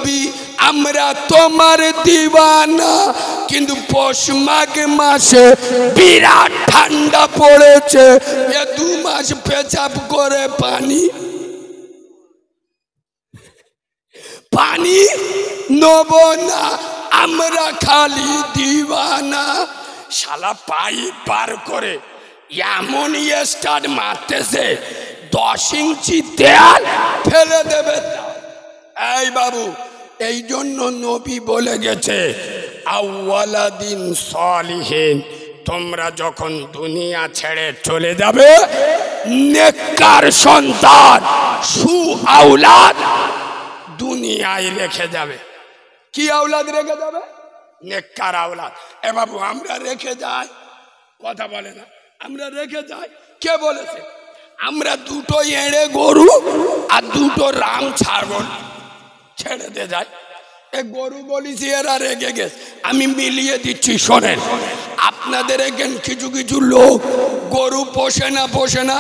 নবী আমরা তোমার দিওয়ানা। কিন্তু পৌষ মাঘ মাসে বিরাট ঠান্ডা পড়েছে, এ 2 মাস পেচাব করে পানি নেব না, আমরা খালি দিওয়ানা। শালা পাইপ পার করে এমন স্টার্ট মারতেছে 10 ইঞ্চি দেয়াল ফেলে দেবে। এই বাবু, এই জন্য নবী বলে গেছে আউয়ালাদিন সালিহিন, তোমরা যখন দুনিয়া ছেড়ে চলে যাবে নেককার সন্তান সু আওলাদ দুনিয়ায় রেখে যাবে। কি আওলাদ রেখে যাবে? নেককার আওলাদ। এ বাবু, আমরা রেখে যাই, কথা বলে না, আমরা রেখে যাই। কে বলেছে? আমরা 2টো এড়ে গরু আর 2টো রাম ছাগল ছেড়ে দিয়ে যাই। এ গরু বলিছি, এরা রেগে গেছে। আমি মিলিয়ে দিচ্ছি, শোনেন। আপনাদের এখানে কিছু কিছু লোক গরু পোষে না।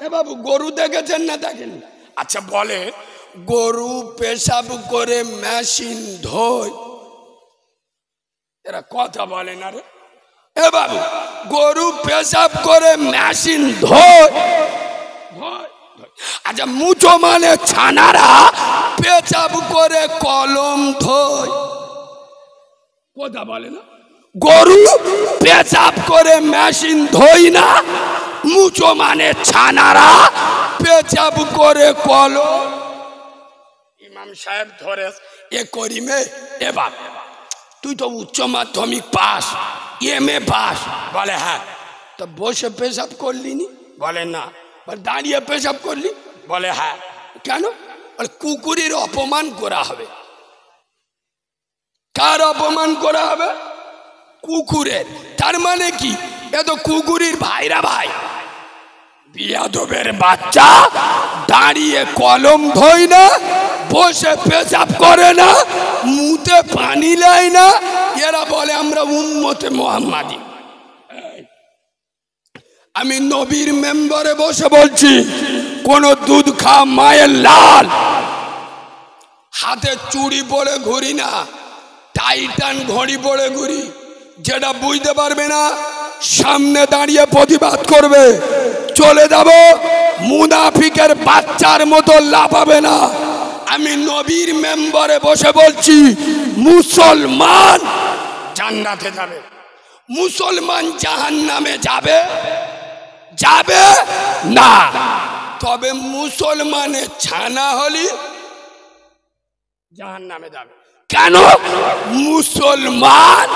এ বাবু, গরু দেখেছেন না দেখেন? আচ্ছা বলে, গরু পেশাব করে মেশিন ধোয়, এরা কথা বলে না রে। এ বাবু, গরু পেশাব করে মেশিন ধোয়। আচ্ছা, মুচো মানে ছানারা পেশাব করে কলম ধোয়, কথা বলে না। গরু পেশাব করে মেশিন ধোয় না, মুচো মানে ছানারা পেশাব করে কলম। ইমাম সাহেব ধরে এ করিমে, এ বাপ তুই তো উচ্চ মাধ্যমিক পাস, এমএ পাস। বলে হ্যাঁ। তো বসে পেশাব করলি নি? বলে না। দাঁড়িয়ে পেশাব করলি? বলে হ্যাঁ। কেন? কুকুরের অপমান করা হবে। কার অপমান করা হবে? কুকুরের। তার মানে কি? এ তো কুকুরের ভাইরা ভাই। বিয়াদবের বাচ্চা দাঁড়িয়ে কলম ধোয় না, বসে পেশাব করে না, মুতে পানি লাই না, এরা বলে আমরা উম্মতে মুহাম্মাদি। আমি নবীর মেম্বারে বসে বলছি, কোন দুধ খা মায়ের লাল, হাতে চুড়ি পরে ঘুরি না, টাইটান ঘড়ি পরে ঘুরি। যেটা বুঝতে পারবে না সামনে দাঁড়িয়ে প্রতিবাদ করবে। চলে যাব, মুনাফিকের বাচ্চার মতো লাফাবে না। আমি নবীর মেম্বারে বসে বলছি, মুসলমান জান্নাতে যাবে, মুসলমান জাহান্নামে যাবে যাবে না। তবে মুসলমানের ছানা হলি জাহান্নামে যাবে। কেন? মুসলমান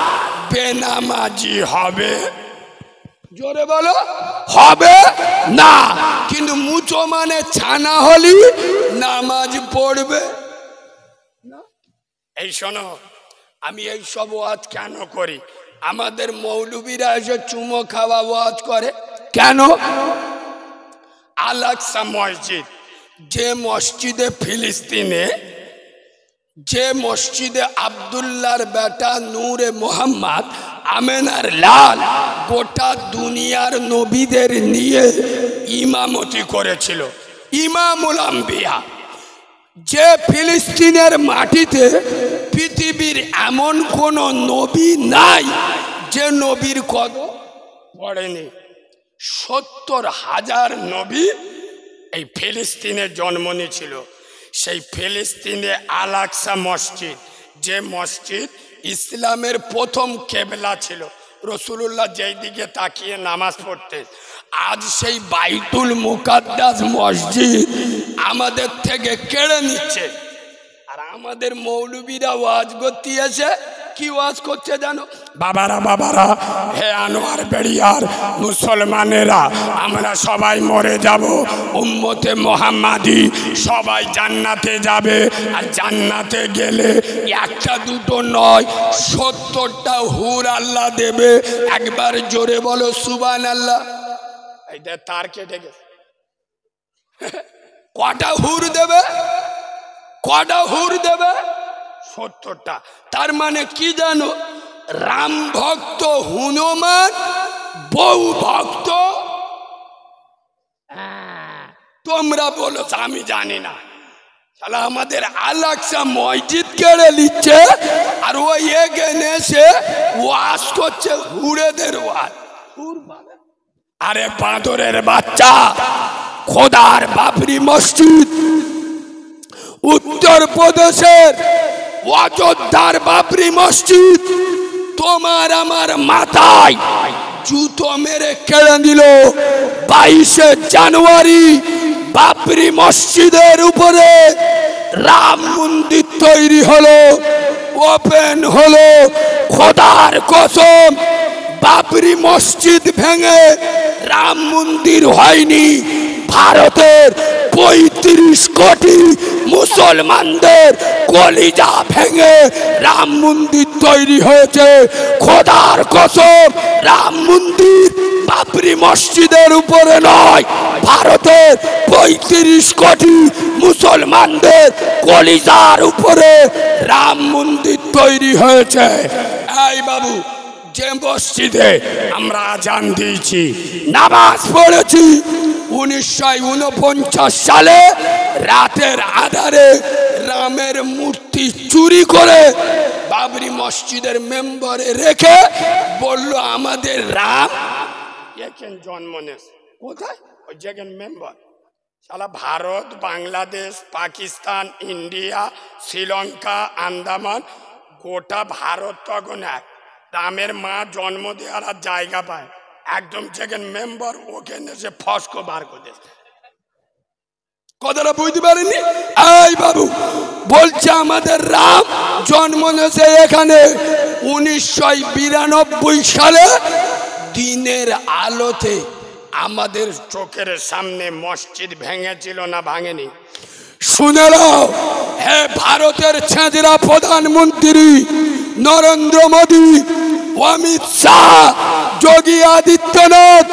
বেনামাজি হবে। জোরে বলো, হবে না। কিন্তু মুসলমানের ছানা হলি নামাজ পড়বে না। এই শোনো, আমি এই সব ওয়াজ কেন করি? আমাদের মৌলবীরা এসে চুমো খাওয়া ওয়াজ করে কেন? আল-আকসা মসজিদ, যে মসজিদে ফিলিস্তিনে, যে মসজিদে আব্দুল্লাহর বেটা নূরে মোহাম্মদ আমেনার লাল গোটা দুনিয়ার নবীদের নিয়ে ইমামতি করেছিল, ইমামুল আম্বিয়া। যে ফিলিস্তিনের মাটিতে পৃথিবীর এমন কোন নবী নাই যে নবীর কদম পড়েনি। 70,000 নবী এই ফিলিস্তিনে জন্ম নিয়েছিল। সেই ফিলিস্তিনে আল-আকসা মসজিদ, যে মসজিদ ইসলামের প্রথম কেবলা ছিল, রাসূলুল্লাহ যেই দিকে তাকিয়ে নামাজ পড়তেন, আজ সেই বাইতুল মুকাদ্দাস মসজিদ আমাদের থেকে কেড়ে নিচ্ছে। আর আমাদের মৌলবীরা ওয়াজ করতে এসে কি ওয়াজ করছে জানো? বাবারা বাবারা, হে আনোয়ার বেড়িয়ার মুসলমানেরা, আমরা সবাই মরে যাব, উম্মতে মুহাম্মাদি সবাই জান্নাতে যাবে। আর জান্নাতে গেলে একটা দুটো নয়, 70টা হুর আল্লাহ দেবে। একবার জোরে বলো সুবহানাল্লাহ। এই দে তার কেটে গেছে। কটা হুর দেবে? কটা হুর দেবে? 70টা। তার মানে কি জানো? রাম ভক্ত হনুমান, বউ ভক্ত তোমরা বলো, আমি জানি না। শালা আমাদের আলাক্সা মসজিদ কেড়ে নিচ্ছে আর ও এখানে এসে ওয়াজ করছে হুড়েদের ওয়াজ। আরে বাঁদরের বাচ্চা, খোদার বাবরি মসজিদ উত্তর প্রদেশের অযোধ্যার বাবরি মসজিদ তোমার আমার মাথায় জুতো মেরে কেড়ে দিল। 22শে জানুয়ারি বাবরি মসজিদের উপরে রাম মন্দির তৈরি হলো, ওপেন হলো। খোদার কসম, বাবরি মসজিদ ভেঙে রাম মন্দির হয়নি। ভারতের 35 কোটি মুসলমানদের কলিজা ভেঙে রাম মন্দির তৈরি হয়েছে। খোদার কসম, রাম মন্দির বাবরি মসজিদের উপরে নয়, ভারতের 35 কোটি মুসলমানদের কলিজার উপরে রাম মন্দির তৈরি হয়েছে। এই বাবু, যে মসজিদে আমরা আজান দিয়েছি, নামাজ পড়েছি, 1949 সালে রাতের আধারে রামের মূর্তি চুরি করে বাবরি মসজিদের মেম্বারে রেখে বলল আমাদের রাম এখানে জন্ম নিয়েছে। কোথায়? ওই জায়গার মেম্বার। সারা ভারত, বাংলাদেশ, পাকিস্তান, ইন্ডিয়া, শ্রীলঙ্কা, আন্দামান, গোটা ভারত তখন এক। রামের মা জন্ম দেওয়ার আর জায়গা পায়, একদম যেখান মেম্বার ওখানে সে ফস্কো বার করে। কথাটা বুঝতে পারেনি? এই বাবু বলছে আমাদের রাম জন্ম নিয়েছে এখানে 1992 সালে দিনের আলোতে। আমাদের চোখের সামনে মসজিদ ভেঙেছিল না ভাঙেনি? শুনে নাও, হে ভারতের ছেঁচড়া প্রধানমন্ত্রী নরেন্দ্র মোদী, অমিত শাহ, যোগী আদিত্যনাথ,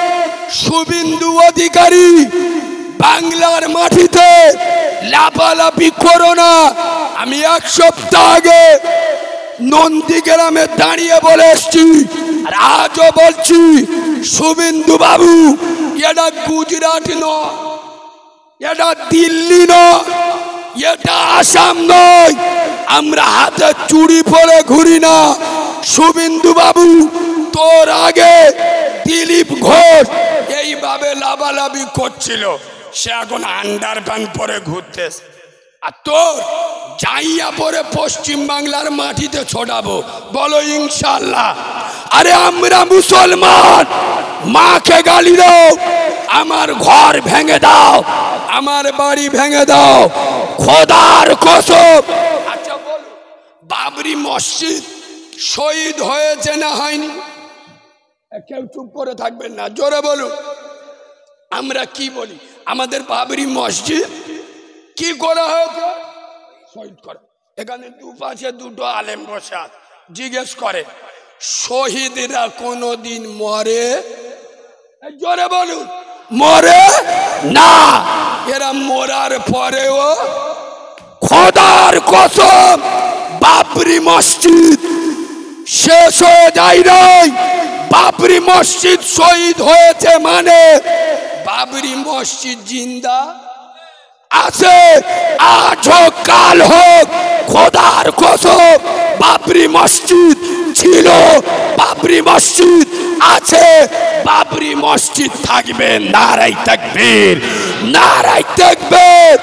শুভেন্দু অধিকারী, বাংলার মাটিতে লাফালাফি করো না। আমি 1 সপ্তাহ আগে নন্দীগ্রামে দাঁড়িয়ে বলে এসছি, আর আজও বলছি, শুভেন্দু বাবু, এটা গুজরাট নয়, এটা দিল্লি নয়, এটা আসাম নয়। আমরা হাতে চুড়ি পরে ঘুরি না। শুভেন্দু বাবু, তোর আগে দিলীপ ঘোষ এইভাবে লাভালাভি করছিল, সে এখন আন্ডারপ্যান্ট পরে ঘুরতেছে। আর তোর জাইয়া পরে পশ্চিম বাংলার মাটিতে ছোটাবো, বলো ইনশাল্লাহ। আরে আমরা মুসলমান, মাকে গালি দাও, আমার ঘর ভেঙে দাও, আমার বাড়ি ভেঙে দাও, খোদার কসম। আচ্ছা বলো, বাবরি মসজিদ শহীদ হয়েছে না হয়নি? কেউ চুপ করে থাকবেন না, জোরে বলুন। আমরা কি বলি? আমাদের বাবরি মসজিদ কি করা হয়েছে? শহীদ করে। এখানে দুপাশে দুটো আলেম বসে আছে, জিজ্ঞেস করে শহীদরা কোনোদিন মরে? জোরে বলুন, মরে না। এরা মরার পরেও খোদার কসম বাবরি মসজিদ শেষ হয়ে যায় নাই। বাবরি মসজিদ শহীদ হয়েছে মানে বাবরি মসজিদ জিন্দা আছে, আজ হোক কাল হোক। খোদার কসম বাবরি মসজিদ ছিল, বাবরি মসজিদ আছে, বাবরি মসজিদ থাকবে। নারাই তাকবীর, নারাই তাকবীর,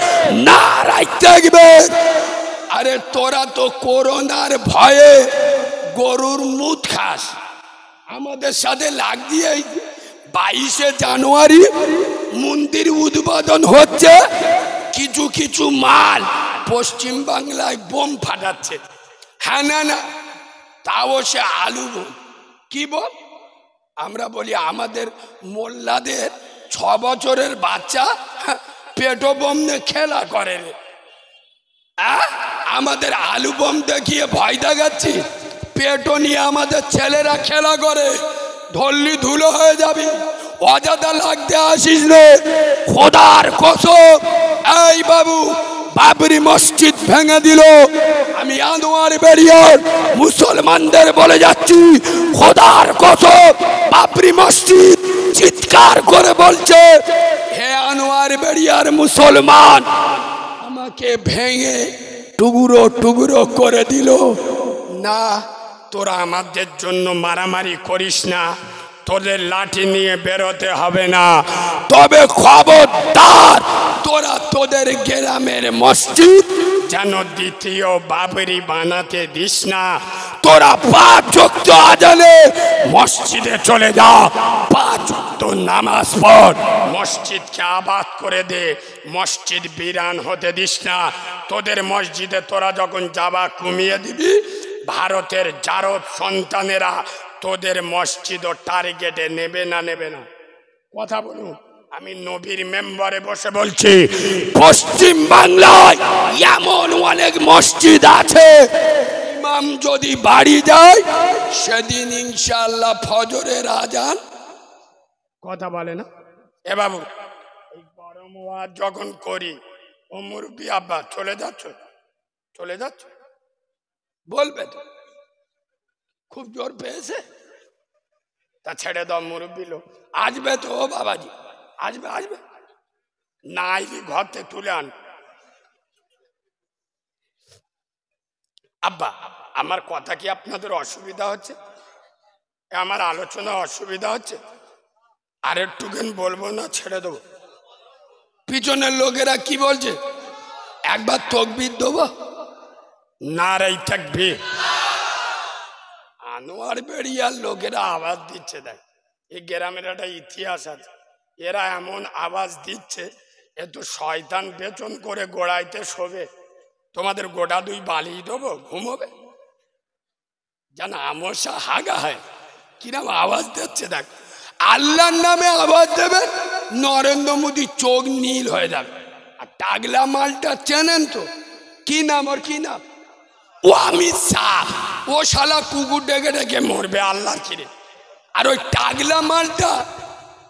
নারাই তাকবীর। আরে তোরা তো করোনার ভয়ে গরুর মুখ খাস, আমাদের সাথে লাগ দিয়ে 22শে জানুয়ারি মন্দির উদ্বোধন হচ্ছে, কিছু কিছু মাল পশ্চিম বাংলায় বোম ফাটাচ্ছে। হ্যাঁ না না, তাও সে আলু বোম। কি বোম? আমরা বলি আমাদের মোল্লাদের 6 বছরের বাচ্চা পেটো বোম নিয়ে খেলা করে রে। আমাদের আলু বোম দেখিয়ে ভয় দেখাচ্ছি, পেটো নিয়ে আমাদের ছেলেরা খেলা করে, ধরলি ধুলো হয়ে যাবি, অযথা লাগতে আসিস রে। খোদার কসম, এই বাবু বাবরি মসজিদ ভেঙে দিল। আমি আনোয়ার বেরিয়ার মুসলমানদের বলে যাচ্ছি, খোদার কসম বাবরি মসজিদ চিৎকার করে বলছে, হে আনোয়ার বেরিয়ার মুসলমান, আমার আমাকে ভেঙে টুকরো টুকরো করে দিল। না, তোরা আমাদের জন্য মারামারি করিস না, তোদের লাঠি নিয়ে বেরোতে হবে না, তবে খবরদার তোরা তোদের গ্রামের মসজিদ যেন দ্বিতীয় বাবরি বানাতে দিস না। তোরা 5 ওয়াক্ত আজানে মসজিদে চলে যা, 5 ওয়াক্ত নামাজ পড়, মসজিদকে আবাদ করে দে, মসজিদ বিরান হতে দিস না। তোদের মসজিদে তোরা যখন যাবা কমিয়ে দিবি, ভারতের জারদ সন্তানেরা তোদের মসজিদ ও টার্গেটে নেবে না নেবে না? কথা বলুন। আমি নবীর মেম্বারে বসে বলছি, পশ্চিম বাংলায় এমন অনেক মসজিদ আছে, ইমাম যদি বাড়ি যায় সেদিন ইনশাআল্লাহ ফজরের আজান কথা বলে না। এ বাবু, এই গরম ওয়াজ যখন করি, ও মুরব্বি আব্বা চলে যাচ্ছ, চলে যাচ্ছ বলবে তো, খুব জোর পেয়েছে তা ছেড়ে দাও, মুরব্বি লোক আসবে তো। ও বাবাজি আসবে, আসবে না আইলি ঘর থেকে তুলে আন। আব্বা, আমার কথা কি আপনাদের অসুবিধা হচ্ছে? আমার আলোচনা অসুবিধা হচ্ছে? আর একটুখান বলবো না ছেড়ে দেবো? পিছনের লোকেরা কি বলছে? একবার তকবীর দেবো? নারাই তাকবীর। আনোয়ার বেড়িয়ার লোকেরা আওয়াজ দিচ্ছে। দেখ, এই গ্রামের একটা ইতিহাস আছে, এরা এমন আওয়াজ দিচ্ছে এ তো শয়তান বেচন করে গোড়াইতে শোবে। তোমাদের গোটা 2 বালিয়ে দেবো, ঘুমোবে যেন আমসা হাগা হয়। কিরম আওয়াজ দিচ্ছে দেখ। আল্লাহর নামে আওয়াজ দেবে, নরেন্দ্র মোদী চোখ নীল হয়ে যাবে। আর টাগলা মালটা চেনেন তো? কি নাম ওর, কি নাম? ও অমিত শাহ। ও শালা কুকুর ডেকে ডেকে মরবে আল্লাহর কিরে। আর ওই টাগলা মালটা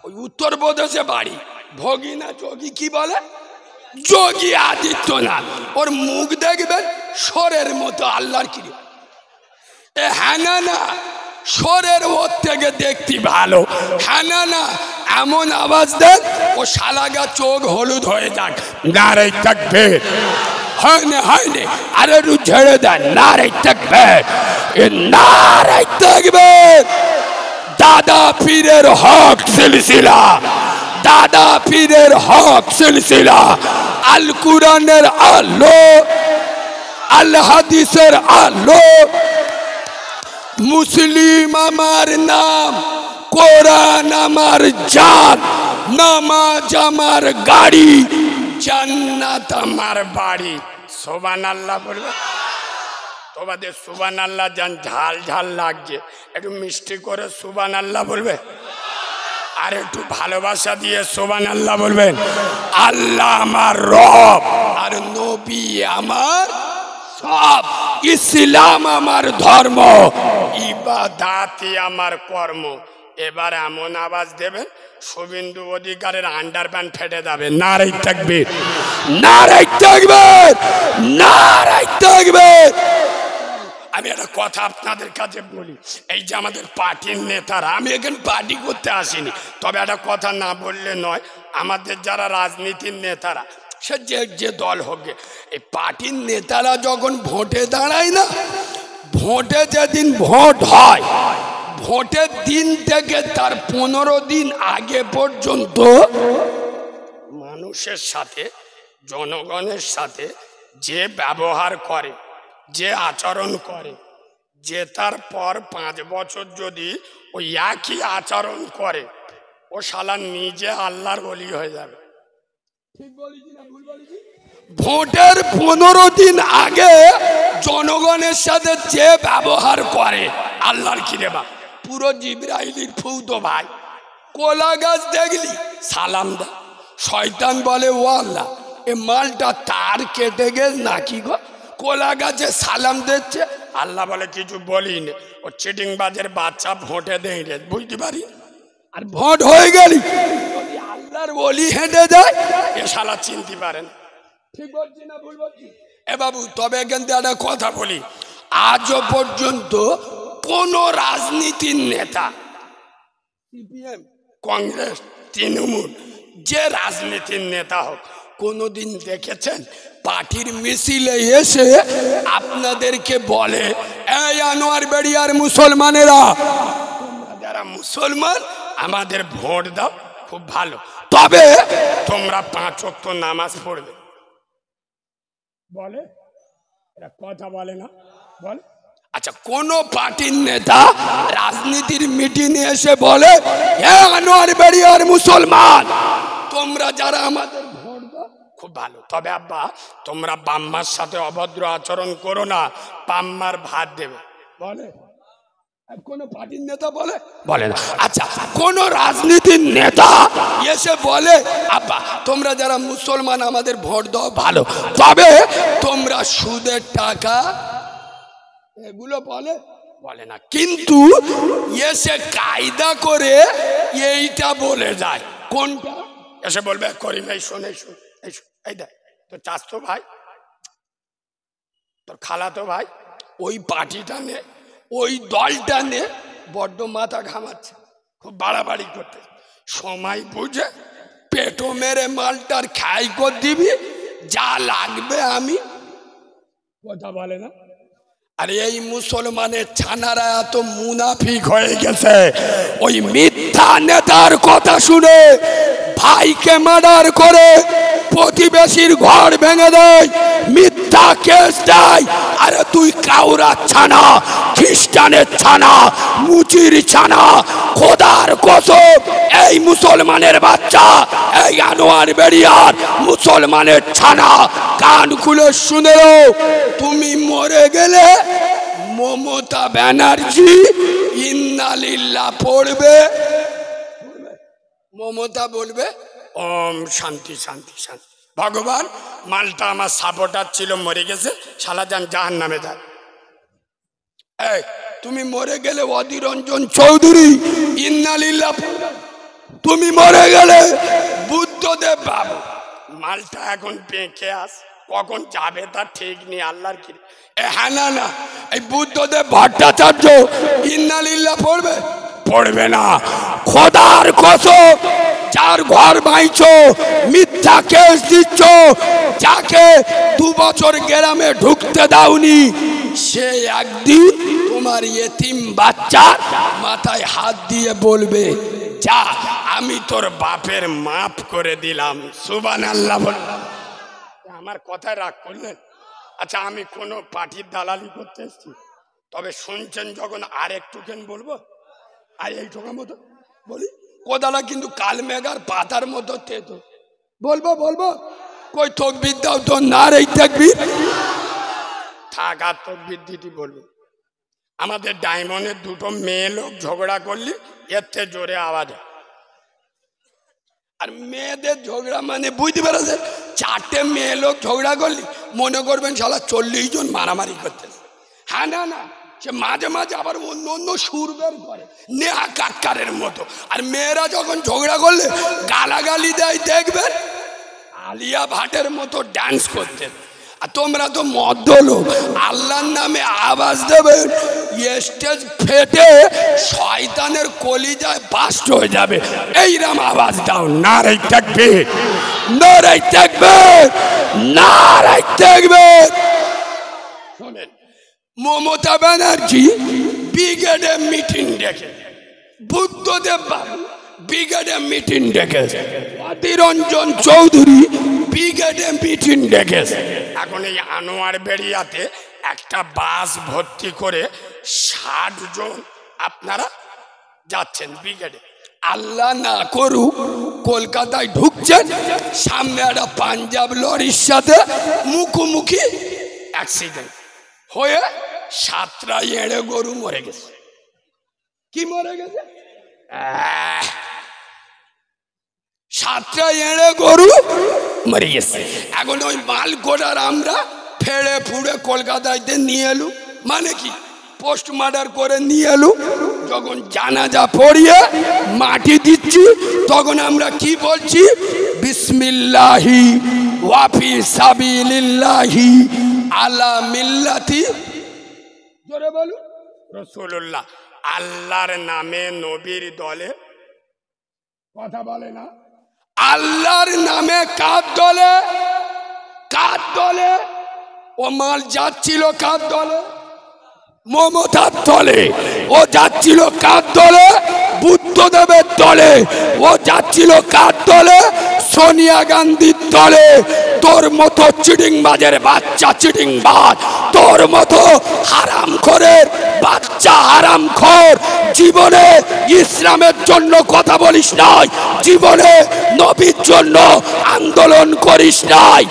ওই উত্তরপ্রদেশে বাড়ি, ভোগী না যোগী কি বলে, যোগী আদিত্যনাথ। ওর মুখ দেখবেন সরের মতো আল্লাহর কিরে। এ হ্যানা না, সরের ওর থেকে দেখতে ভালো। হ্যানা না, এমন আওয়াজ দেন ও শালাগা চোখ হলুদ হয়ে যাক। নারাই তাকবীর। হয়নি হয়নি, আরে একটু ঝেড়ে দেন। নারাই তাকবীর, নারাই তাকবীর। দাদা পীরের হক সিলসিলা, দাদা পীরের হক সিলসিলা, আল কুরআনের আলো, আল হাদিসের আলো। মুসলিম আমার নাম, কোরআন আমার জান, নামাজ আমার গাড়ি, জান্নাত আমার বাড়ি। সুবহানাল্লাহ বলবে। তোমাদের সুবহানাল্লাহ জান ঝাল ঝাল লাগছে, একটু মিষ্টি করে সুবহানাল্লাহ বলবে। আর একটু ভালোবাসা দিয়ে সুবহানাল্লাহ বলবেন। আল্লাহ আমার রব, আর নবী আমার সব, ইসলাম আমার ধর্ম, ইবাদাতি আমার কর্ম। এবার এমন আওয়াজ দেবেন শুভেন্দু অধিকারের আন্ডারপ্যান্ট ফেটে যাবে। নারাই তাকবীর, নারাই তাকবীর, নারাই তাকবীর। আমি একটা কথা আপনাদের কাছে বলি, এই যে আমাদের পার্টির নেতারা, আমি এখানে পার্টি করতে আসিনি, তবে একটা কথা না বললে নয়, আমাদের যারা রাজনীতির নেতারা, সে যে দল হোক, এই পার্টির নেতারা যখন ভোটে দাঁড়ায় না, ভোটে যেদিন ভোট হয়, ভোটের দিন থেকে তার 15 দিন আগে পর্যন্ত মানুষের সাথে, জনগণের সাথে যে ব্যবহার করে, যে আচরণ করে, যে তার পর 5 বছর যদি ওই একই আচরণ করে, ও শালা নিজে আল্লাহর ওলি হয়ে যাবে। ঠিক বলেছি না ভুল বলেছি? ভোটের 15 দিন আগে জনগণের সাথে যে ব্যবহার করে, আল্লাহর কিরে বা, পুরো জিবরাইলের ফুতো ভাই। কোলা গাছ দেখলি সালাম দা, শয়তান বলে ও আল্লাহ এ মালটা তার কেটে গেছ নাকি গো, কোলা গাছে সালাম দিচ্ছে। আল্লাহ বলে কিছু বলিনি, ও চিটিং বাজের বাচ্চা ভোটে দেয় রে, বুঝতে পারি। আর ভোট হয়ে গেলি যদি আল্লাহর ওলি হেঁটে যায়, এ শালা চিনতে পারেন। ঠিক বলছি না ভুল বলছি? এ বাবু, তবে এখান থেকে একটা কথা বলি, আজও পর্যন্ত কোন রাজনীতির নেতা, সিপিএম, কংগ্রেস, তৃণমূল, যে রাজনীতির নেতা হোক, কোনোদিন দেখেছেন পার্টির মিছিলে এসে আপনাদেরকে বলে, এই আনোয়ার বেড়িয়ার মুসলমানেরা, তোমরা যারা মুসলমান আমাদের ভোট দাও, খুব ভালো, তবে তোমরা 5 ওয়াক্ত নামাজ পড়বে? বলে? এরা কথা বলে না, বলে? আচ্ছা, কোন পার্টির নেতা রাজনীতির মিটিংয়ে এসে বলে, হে আনোয়ার বেড়িয়ার মুসলমান, তোমরা যারা আমাদের ভোট দাও, খুব ভালো, তবে আব্বা তোমরা বাম্মার সাথে অভদ্র আচরণ করো না, বাম্মার ভাত দেবে? বলে? কোন পার্টির নেতা বলে? বলে না। আচ্ছা, কোন রাজনীতির নেতা এসে বলে, আব্বা তোমরা যারা মুসলমান আমাদের ভোট দাও, ভালো, তবে তোমরা সুদের টাকা, এগুলো বলে? বলে না। কিন্তু এসে কায়দা করে এইটা বলে যায়। কোনটা? এসে বলবে, করিম এই শোন, এই শোন, এই শোন, এই দেখ তোর চাচতো ভাই, তোর খালাতো ভাই ওই পার্টিটা নে, ওই দলটা নে, বড্ড মাথা ঘামাচ্ছে, খুব বাড়াবাড়ি করতে, সময় বুঝে পেটো মেরে মালটার খাই করে দিবি, যা লাগবে আমি। কথা বলে না? আর এই মুসলমানের ছানারা এত মুনাফিক হয়ে গেছে, ওই মিথ্যা নেতার কথা শুনে ভাইকে মার্ডার করে প্রতিবেশীর ঘর ভেঙে দেয়, মিথ্যা কেস দেয়। আরে তুই কাউরা ছানা, খ্রিস্টানের ছানা, মুচির ছানা, খোদার কসম, এই মুসলমানের বাচ্চা, এই আনোয়ার বেড়িয়ার মুসলমানের ছানা, কান খুলে শুনে নাও, তুমি মরে গেলে মমতা ব্যানার্জি ইন্নালিল্লাহ পড়বে, মমতা বলবে ওম শান্তি শান্তি শান্তি, ভগবান মালটা আমার সাপোর্টার ছিল, মরে গেছে, শালাজান জাহান্নামে যায়। এই তুমি মরে গেলে অধীর রঞ্জন চৌধুরী ইন্নালিল্লাহ পড়বে, তুমি মরে গেলে বুদ্ধদেব বাবু, মালটা এখন বেঁকে আস, কখন যাবে তার ঠিক নেই, আল্লাহর কি। হ্যাঁ, না না, এই বুদ্ধদেব ভট্টাচার্য ইন্নালিল্লাহ পড়বে? পড়বে না। খোদার কসম, যার ঘর ভাঙছো, মিথ্যা কেস দিচ্ছ, যাকে 2 বছর গ্রামে ঢুকতে দাওনি, সে একদিন তোমার ইয়েতিম বাচ্চার মাথায় হাত দিয়ে বলবে, যা আমি তোর বাপের মাফ করে দিলাম, সুবহানাল্লাহ বললাম। আমার কথায় রাগ করলেন? আচ্ছা, আমি কোনো পার্টির দালালি করতে এসেছি, তবে শুনছেন যখন আর একটুখানি বলবো, আর এইটুকার মতো বলি, কোদালা কিন্তু কালমেঘার পাতার মতো তেতো, বলবো বলবো, কই তকবির দাও তো, না রে তাকবীর থাক, আর তকবির দিতে বলবো। আমাদের ডায়মন্ডের 2টো মেয়ে লোক ঝগড়া করলি এর থেকে জোরে আওয়াজ হয়, আর মেয়েদের ঝগড়া মানে বুঝতে পেরেছে, 4টে মেয়ে লোক ঝগড়া করলি মনে করবেন শালা 40 জন মারামারি করতেছে। হ্যাঁ, না না, সে মাঝে মাঝে আবার অন্য অন্য সুর বের করে, নেহা কাক্কারের মতো। আর মেয়েরা যখন ঝগড়া করলে গালাগালি দেয়, দেখবেন আলিয়া ভাটের মতো ডান্স করতে। আর তোমরা তো মদ্য লোক, আল্লাহর নামে আওয়াজ দেবেন, স্টেজ ফেটে শয়তানের কলিজায় বাস্ট হয়ে যাবে, এইরকম আওয়াজ দাও। নারে তাকবীর, নারে তাকবীর, নারে তাকবীর। শোনেন, মমতা ব্যানার্জি ব্রিগেডে মিটিং ডেকে, বুদ্ধদেব বাবু ব্রিগেডে মিটিং ডেকেছে, অধীর রঞ্জন চৌধুরী ব্রিগেডে মিটিং ডেকেছে। এখন এই আনোয়ার বেড়িয়াতে একটা বাস ভর্তি করে 60 জন আপনারা যাচ্ছেন ব্রিগেডে। আল্লাহ না করুক কলকাতায় ঢুকছেন, সামনে একটা পাঞ্জাব লরির সাথে মুখোমুখি অ্যাক্সিডেন্ট হয়ে 7টা এড়ে গরু মরে গেছে। কি মরে গেছে? 7টা এড়ে গরু মরে গেছে। এখন ওই মাল গোটার আমরা ফেড়ে ফুড়ে কলকাতাতে নিয়ে এলু, মানে কি পোস্টমার্টার করে নিয়ে এলু। যখন জানাজা পড়িয়ে মাটি দিচ্ছি তখন আমরা কি বলছি? বিসমিল্লাহি ওয়া ফি সাবিলিল্লাহি আলা মিল্লাতি, জোরে বলুন, রাসূলুল্লাহ, আল্লাহর নামে নবীর দলে, কথা বলে না, আল্লাহর নামে কার দলে? কার দলে? ও মাল যাচ্ছিল কার দলে? মমতার দলে। ও যাচ্ছিল কার দলে? বুদ্ধদেবের দলে। ও যাচ্ছিল কার দলে? সোনিয়া গান্ধীর দলে। তোর মতো চিটিংবাজের বাচ্চা চিটিংবাজ, তোর মতো হারামখোরের বাচ্চা হারামখোর জীবনে ইসলামের জন্য কথা বলিস নাই, জীবনে নবীর জন্য আন্দোলন করিস নাই।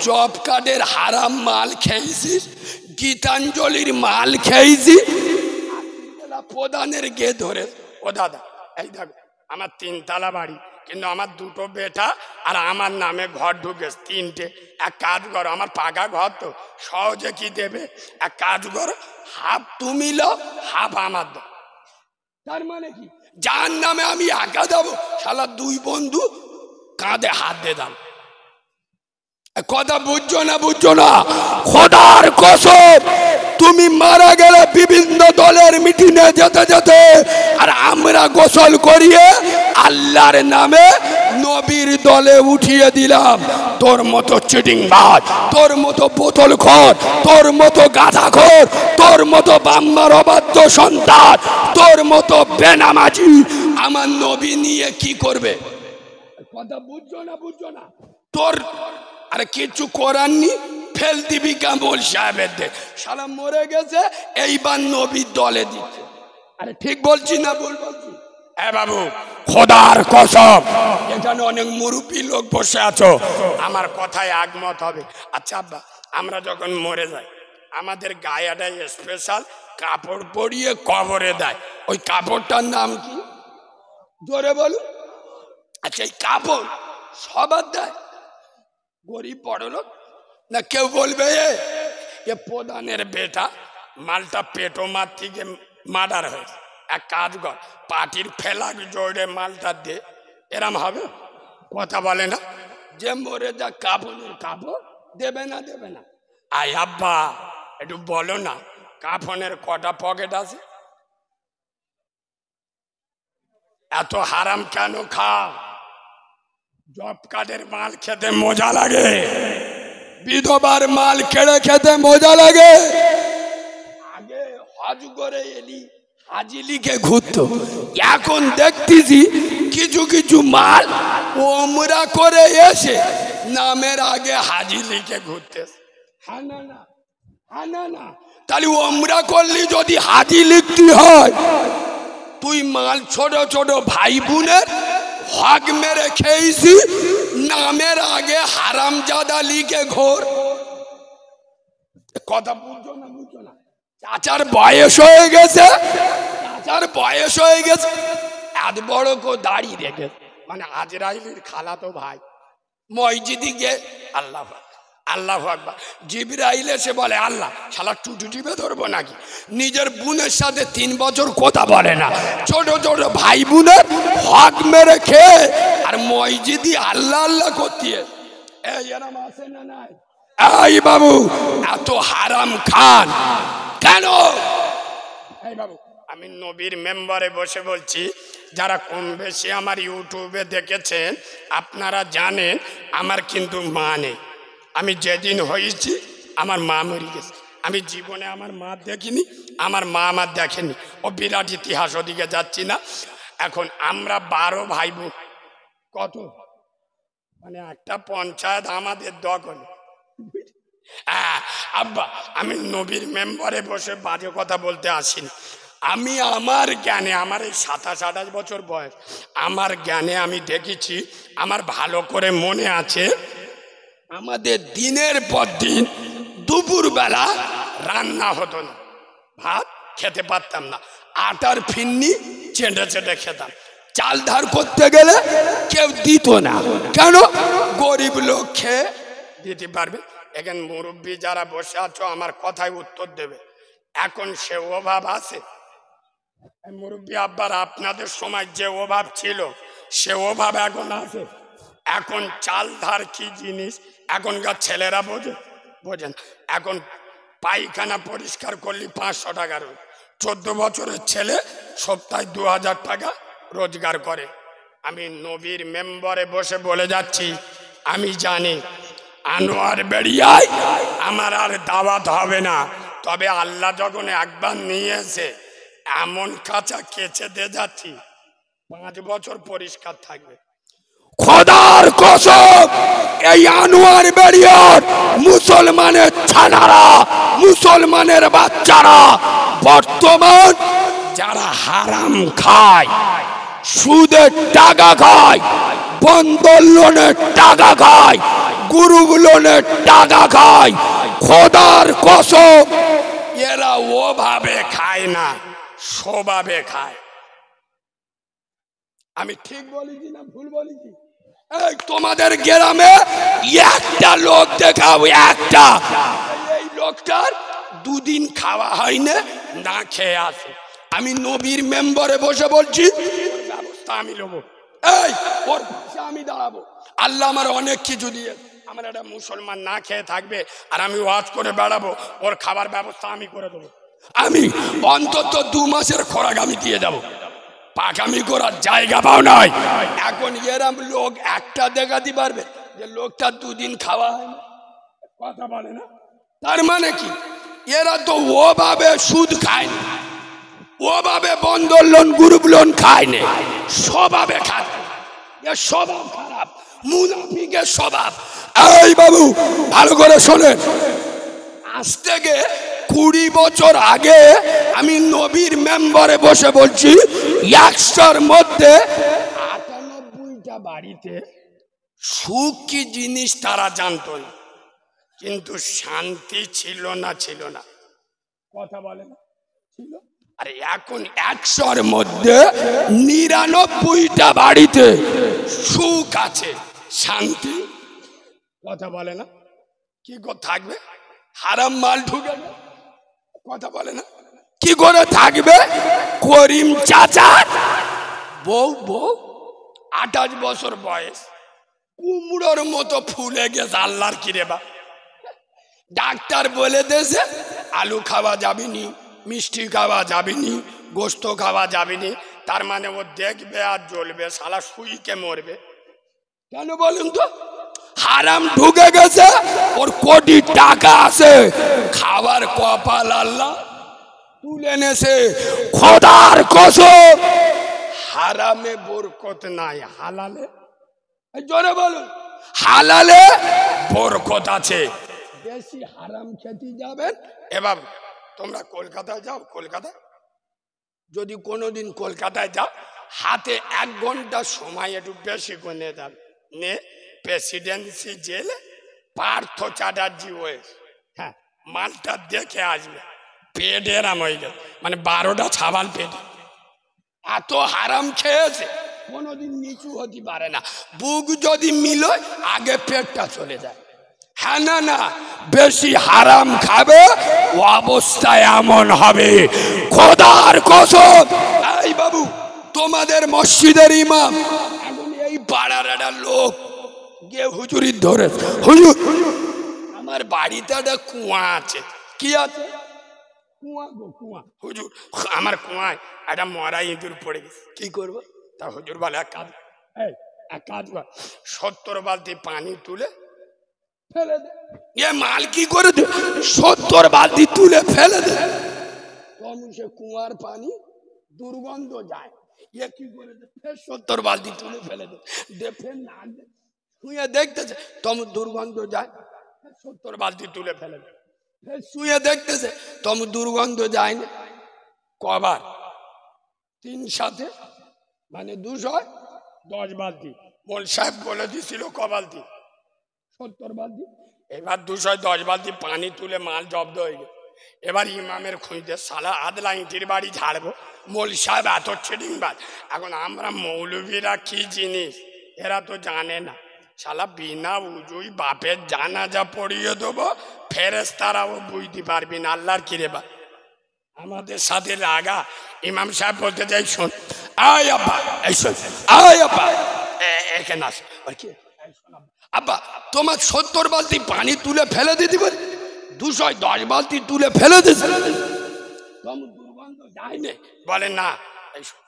জব কার্ডের হারাম মাল খেয়েছিস, গীতাঞ্জলির মাল খেয়েছি, প্রধানের গে ধরে। ও দাদা এই দেখো আমার 3 তলা বাড়ি, কিন্তু আমার 2টো বেটা আর আমার নামে ঘর ঢুকেছে 3টে। এক কাজ করো, আমার পাকা ঘর তো সহজে কি দেবে, এক কাজ করো হাফ তুমি লো হাফ আমার দাও। তার মানে কি যার নামে আমি একা দেবো, শালা 2 বন্ধু কাঁধে হাত দিয়ে দাম। কথা বুঝছো না? বুঝছো না? খোদার কসম তুমি মারা গেলে বিভিন্ন দলের মিটিংয়ে যেতে যেতে আর আমরা গোসল করিয়ে আল্লাহর নামে নবীর দলে উঠিয়ে দিলাম। তোর মতো চিটিংবাজ, তোর মতো বোতলখোর, তোর মতো গাধাখোর, তোর মতো বাম্মার অবাধ্য সন্তান, তোর মতো বেনামাজি আমার নবী নিয়ে কি করবে? কথা বুঝছো না? বুঝছো না? তোর আরে কিছু করার নি, ফেল দিবি কামল সাহেবের। শালা মরে গেছে, এইবার নবীর দলে দিচ্ছে। আরে ঠিক বলছি না ভুল বলছি? হ্যাঁ বাবু, খোদার কসম এখানে অনেক মুরব্বী লোক বসে আছো, আমার কথায় একমত হবে। আচ্ছা আব্বা, আমরা যখন মরে যাই আমাদের গায়েটাই স্পেশাল কাপড় পরিয়ে কবরে দেয়, ওই কাপড়টার নাম কি জোরে বলুন? আচ্ছা এই কাপড় সবার দেয়? গরিব বড় লোক না? কেউ বলবে এ প্রধানের বেটা মালটা পেটো মার থেকে মার্ডার হয়েছে, এক কাজ কর পাটির ফেলাক জোরে মালটা দে, এরম হবে? কথা বলে না যে মরে যা কাফনের কাপড় দেবে না? দেবে না? আয় আব্বা একটু বলো না কাফনের কটা পকেট আছে? এত হারাম কেন খাও? জব কার্ডের মাল খেতে মজা লাগে, বিধবার মাল কেড়ে খেতে মজা লাগে। আগে হজ করে এলি হাজি লিখে ঘুরতো, এখন দেখতেছি কিছু কিছু মাল ওমরা করে এসে নামের আগে হাজি লিখে ঘুরতেছে। হ্যাঁ না না? হ্যাঁ না না? তাহলে ওমরা করলি যদি হাজি লিখতে হয়, তুই মাল ছোট ছোট ভাই বোনের হক মেরে খেয়েছি, নামের আগে হারামজাদা লিখে ঘোর। কথা বুঝছো না? বুঝছো না? চাচার বয়স হয়ে গেছে, চাচার বয়স হয়ে গেছে, এত বড় কো দাড়ি রেখে, মানে আজরাইলের খালাতো ভাই মসজিদে গিয়ে আল্লাহ আল্লাহু আকবার, জিবরাইল এসে বলে আল্লাহ শালা টুটু টিপে ধরবো নাকি? নিজের বোনের সাথে 3 বছর কথা বলে না, ছোট ছোট ভাই বোনের হক মেরে খেয়ে আর মসজিদে আল্লাহ আল্লাহ করতে। এই এরম আছে না নাই? এই বাবু এত হারাম খান কেন? এই বাবু আমি নবীর মেম্বারে বসে বলছি, যারা কম বেশি আমার ইউটিউবে দেখেছেন আপনারা জানেন আমার কিন্তু মা নেই। আমি যেদিন হয়েছি আমার মা মরে গেছে, আমি জীবনে আমার মা দেখিনি, আমার মা আমার দেখেনি। ও বিরাট ইতিহাস, ওদিকে যাচ্ছি না। এখন আমরা 12 ভাই বোন, কত মানে একটা পঞ্চায়েত আমাদের দখল। আব্বা আমি নবীর মেম্বারে বসে বাজে কথা বলতে আসিনি, আমি আমার জ্ঞানে, আমার এই 27-28 বছর বয়স, আমার জ্ঞানে আমি দেখেছি, আমার ভালো করে মনে আছে, আমাদের দিনের পর দিন দুপুরবেলা রান্না হতো না, ভাত খেতে পারতাম না, আটার ফিন্নি চেটে চেটে খেতাম। চাল ধার করতে গেলে কেউ দিত না, কেন? গরিব লোক খেয়ে দিতে পারবে। এখন মুরব্বী যারা বসে আছো আমার কথায় উত্তর দেবে, এখন সে অভাব আছে? মুরব্বী আব্বার আপনাদের সময় যে অভাব ছিল সে অভাব এখন আছে? এখন চাল ধার কি জিনিস এখনকার ছেলেরা বোঝেন। এখন পায়খানা পরিষ্কার করলে 500 টাকা রোজ, 14 বছরের ছেলে সপ্তাহে 2000 টাকা রোজগার করে। আমি নবীর মেম্বরে বসে বলে যাচ্ছি, আমি জানি আনোয়ার বেড়িয়ায় আমার আর দাওয়াত হবে না, তবে আল্লাহ যখন একবার নিয়েছে এমন কাঁচা কেচে দিয়ে যাচ্ছি 5 বছর পরিষ্কার থাকবে। খোদার কসম, এই আনোয়ার বেড়িয়ার মুসলমানের ছানারা, মুসলমানের বাচ্চারা বর্তমান যারা হারাম খায়, সুদের টাকা খায়, বন্ধন লোনের টাকা খায়, গ্রুপ লোনের টাকা খায়, খোদার কসম এরা ওভাবে খায় না, সোভাবে খায়। আমি ঠিক বলেছি না ভুল বলেছি? এই তোমাদের গ্রামে একটা লোক দেখাও, একটা, এই লোকটার 2 দিন খাওয়া হয় না, না খেয়ে আসে। আমি নবীর মেম্বারে বসে বলছি, ব্যবস্থা আমি নেবো। এই ওর পাশে আমি দাঁড়াবো। আল্লাহ আমার অনেক কিছু দিয়ে, আমার একটা মুসলমান না খেয়ে থাকবে আর আমি ওয়াজ করে বেড়াবো, ওর খাবার ব্যবস্থা আমি করে দেবো। আমি অন্তত 2 মাসের খোরাক আমি দিয়ে যাবো। পাকামি করার জায়গা পাও নাই। এখন এরম লোক একটা দেখাতে পারবে যে লোকটা 2 দিন খাওয়া হয় না, কথা বলে না? তার মানে কি এরা তো ওভাবে সুদ খায় না, ওভাবে বন্ধন লোন গ্রুপ লোন খায় না, স্বভাবে খায়। এর স্বভাব খারাপ, মুনাফিকের স্বভাব। এই বাবু ভালো করে শোনেন, আজ থেকে 20 বছর আগে আমি নবীর মেম্বারে বসে বলছি, 100টার মধ্যে 98টা বাড়িতে সুখ কি জিনিস তারা জানতো না, কিন্তু শান্তি ছিল না, ছিল না, কথা বলে না, ছিল। আর এখন 100টার মধ্যে 99টা বাড়িতে সুখ আছে, শান্তি, কথা বলে না। কি করে থাকবে? হারাম মাল ঢুকে না, কথা বলে না। কি করে থাকবে? করিম চাচা বউ 28 বছর বয়স, কুমড়োর মতো ফুলে গেছে। আল্লাহর কি রে বা, ডাক্তার বলে দিয়েছে আলু খাওয়া যাবেনি, মিষ্টি খাওয়া যাবেনি, গোস্ত খাওয়া যাবেনি। তার মানে ও দেখবে আর জ্বলবে, শালা শুইকে মরবে। কেন বলুন তো? হারাম ঢুকে গেছে, ওর কোটি টাকা আছে, খাবার কপাল আল্লাহ তুলে নেছে। খোদার কসম হারামে বরকত নাই, হালালে, জোরে বলুন, হালালে বরকত আছে। বেশি হারাম খেতে যাবেন। এবার তোমরা কলকাতায় যাও, কলকাতায় যদি কোনোদিন কলকাতায় যাও, হাতে 1 ঘন্টা সময় একটু বেশি করে যাবে, নে প্রেসিডেন্সি জেলে পার্থ চ্যাটার্জি ওয়েস, হ্যাঁ, মালটা দেখে আসবে। পেট এরাম হয়ে গেছে, মানে 12টা ছাবাল পেটে, এত হারাম খেয়েছে, কোনোদিন নিচু হতে পারে না। বুক যদি মিলয় আগে পেটটা চলে যায়। হ্যাঁ না না, বেশি হারাম খাবে ও অবস্থা এমন হবে, খোদার কসম। এই বাবু তোমাদের মসজিদের ইমাম এখন এই পাড়ার একটা লোক গিয়ে হুজুরি ধরে, হুজুর আমার বাড়িতে একটা কুয়া আছে। কি আছে? কুয়া গো, কুয়া। হুজুর আমার কুয়ায় একটা মরা ইঁদুর পড়ে গেছে, কি করবো? তা হুজুর বলে এক কাজ কর, 70 বালতি পানি তুলে ফেলে দে। এ মাল কি করে দে? 70 বালতি তুলে ফেলে দে, তখন সে কুয়ার পানি দুর্গন্ধ যায়। এ কি করে দে? 70 বালতি তুলে ফেলে দে, ফের না দে, শুয়ে দেখতেছে তখন দুর্গন্ধ যায়। 70 বালতি তুলে ফেলে দে, ফের শুয়ে দেখতেছে তখন দুর্গন্ধ যায় না। কবার? 3 সাথে, মানে 210 বালতি। মোল সাহেব বলে দিছিল ক বালতি? 70 বালতি। এবার 210 বালতি পানি তুলে মাল জব্দ হয়ে গেছে। এবার ইমামের খুঁজতে, সালা আদলা ইঁটির বাড়ি ঝাড়বো, মোল সাহেব এত ছেডিংবাজ। এখন আমরা মৌলবীরা কি জিনিস এরা তো জানে না, শালা বিনা উজুই বাপের জানাজা পড়িয়ে দেবো, ফেরেশতারাও বুঝতে পারবি না। আল্লাহর কি রে বা, আমাদের সাথে লাগা। ইমাম সাহেব বলতে চাই, শোন আয় আব্বা, এই শোন আয় আব্বা, এখানে আস। আব্বা তোমার 70 বালতি পানি তুলে ফেলে দিতে পারি, 210 বালতি তুলে ফেলে দিচ্ছে, দুর্গন্ধ যায়নি? বলে না, এই শোন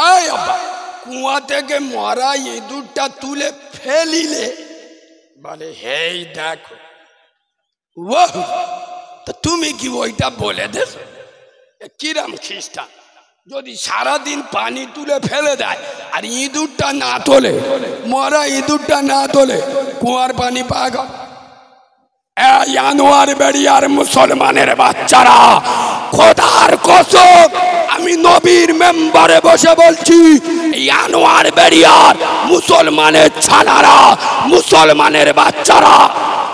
এই আব্বা কুয়া থেকে মরা ইঁদুরটা তুলে ফেলিলে বলে হেই দেখো ও তা তুমি কি ওইটা বলে দেখ কিরাম খ্রিস্টান যদি সারাদিন পানি তুলে ফেলে দেয় আর ইঁদুরটা না তোলে মরা ইঁদুরটা না তোলে কুয়ার পানি পাক আনোয়ার বেড়িয়ার মুসলমানের বাচ্চারা খোদার কসম আমি নবীর মেম্বারে বসে বলছি আনোয়ার বেড়িয়ার মুসলমানের ছানারা মুসলমানের বাচ্চারা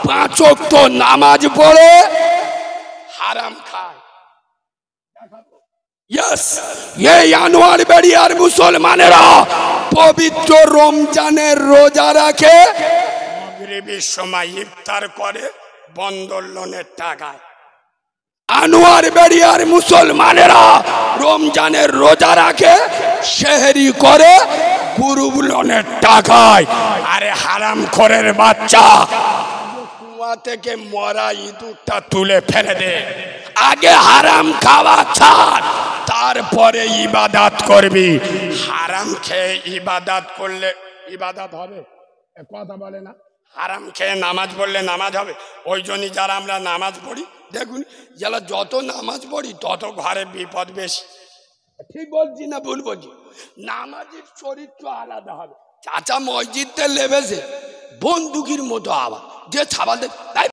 5 ওয়াক্ত নামাজ পড়ে হারাম খায় यस ये আনোয়ার বেড়িয়ার মুসলমানেরা পবিত্র রমজানের রোজা রাখে মাগরিবের সময় ইফতার করে বন্দর লোনের টাকায় আনোয়ার বেড়িয়ার মুসলমানেরা রমজানের রোজা রাখে সেহরি করে গ্রুপ লোনের টাকায় আরে হারামখোরের বাচ্চা কুয়া থেকে মরা ইঁদুরটা তুলে ফেলে দে আগে হারাম খাওয়া ছাড় তারপরে ইবাদত করবি হারাম খেয়ে ইবাদত করলে ইবাদত হবে কথা বলে না হারাম খেয়ে নামাজ পড়লে নামাজ হবে ওই জন্যই যারা আমরা নামাজ পড়ি দেখুন যারা যত নামাজ পড়ি তত ঘরে বিপদ বেশি ঠিক বলছি না ভুল বলছি নামাজের চরিত্র আলাদা হবে চাচা মসজিদে লেবেছে বন্দুকির মতো আবার যে ছাবাল